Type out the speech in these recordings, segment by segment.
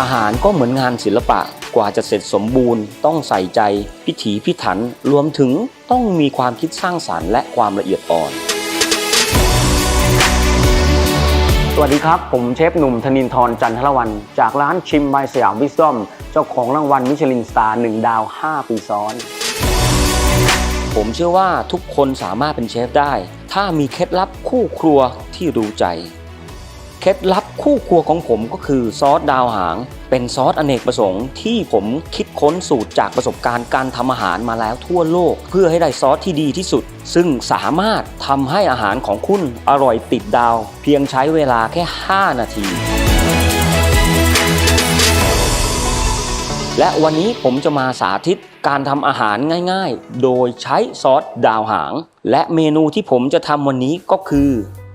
อาหารก็เหมือนงานศิลปะกว่าจะเสร็จสมบูรณ์ต้องใส่ใจพิถีพิถันรวมถึงต้องมีความคิดสร้างสรรค์และความละเอียดอ่อนสวัสดีครับผมเชฟหนุ่มธนินทร์จันทรวรรณจากร้านชิมบายสยามวิสตอมเจ้าของรางวัลมิชลินสตาร์1 ดาว 5 ปีซ้อนผมเชื่อว่าทุกคนสามารถเป็นเชฟได้ถ้ามีเคล็ดลับคู่ครัวที่รู้ใจเคล็ดลับคู่ครัวของผมก็คือซอสดาวหางเป็นซอสอเนกประสงค์ที่ผมคิดค้นสูตรจากประสบการณ์การทำอาหารมาแล้วทั่วโลกเพื่อให้ได้ซอสที่ดีที่สุดซึ่งสามารถทำให้อาหารของคุณอร่อยติดดาวเพียงใช้เวลาแค่5 นาทีและวันนี้ผมจะมาสาธิตการทำอาหารง่ายๆโดยใช้ซอสดาวหางและเมนูที่ผมจะทำวันนี้ก็คือ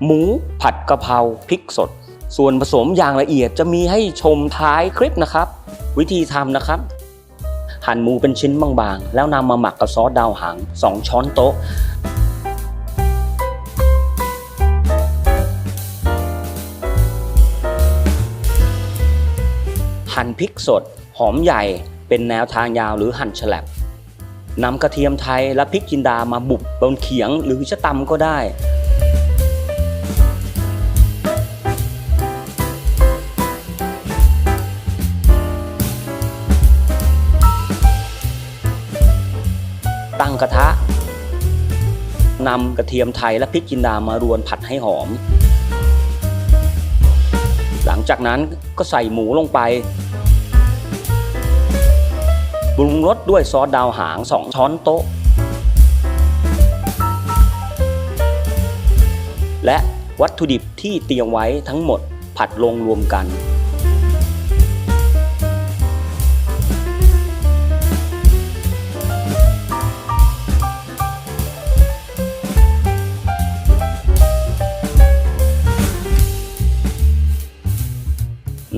หมูผัดกะเพราพริกสดส่วนผสมอย่างละเอียดจะมีให้ชมท้ายคลิปนะครับวิธีทำนะครับหั่นหมูเป็นชิ้นบางๆแล้วนำมาหมักกับซอสดาวหาง2 ช้อนโต๊ะหั่นพริกสดหอมใหญ่เป็นแนวทางยาวหรือหั่นแฉลบนำกระเทียมไทยและพริกจินดามาบุบบนเขียงหรือจะตำก็ได้ตั้งกระทะนำกระเทียมไทยและพริกจินดามารวนผัดให้หอมหลังจากนั้นก็ใส่หมูลงไปปรุงรสด้วยซอสดาวหาง2 ช้อนโต๊ะและวัตถุดิบที่เตรียมไว้ทั้งหมดผัดลงรวมกัน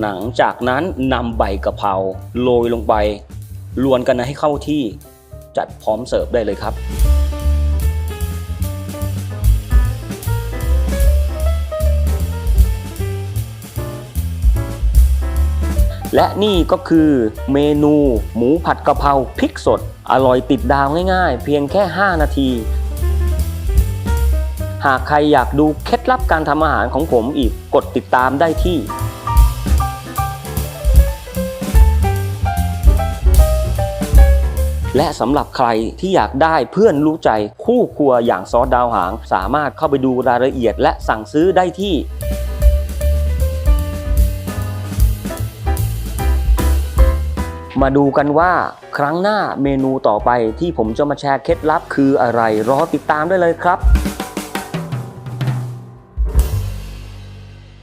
หลังจากนั้นนำใบกะเพราโรยลงไปรวนกันให้เข้าที่จัดพร้อมเสิร์ฟได้เลยครับและนี่ก็คือเมนูหมูผัดกะเพราพริกสดอร่อยติดดาวง่ายๆเพียงแค่5 นาทีหากใครอยากดูเคล็ดลับการทำอาหารของผมอีกกดติดตามได้ที่และสำหรับใครที่อยากได้เพื่อนรู้ใจคู่ครัวอย่างซอสดาวหางสามารถเข้าไปดูรายละเอียดและสั่งซื้อได้ที่มาดูกันว่าครั้งหน้าเมนูต่อไปที่ผมจะมาแชร์เคล็ดลับคืออะไรรอติดตามได้เลยครับ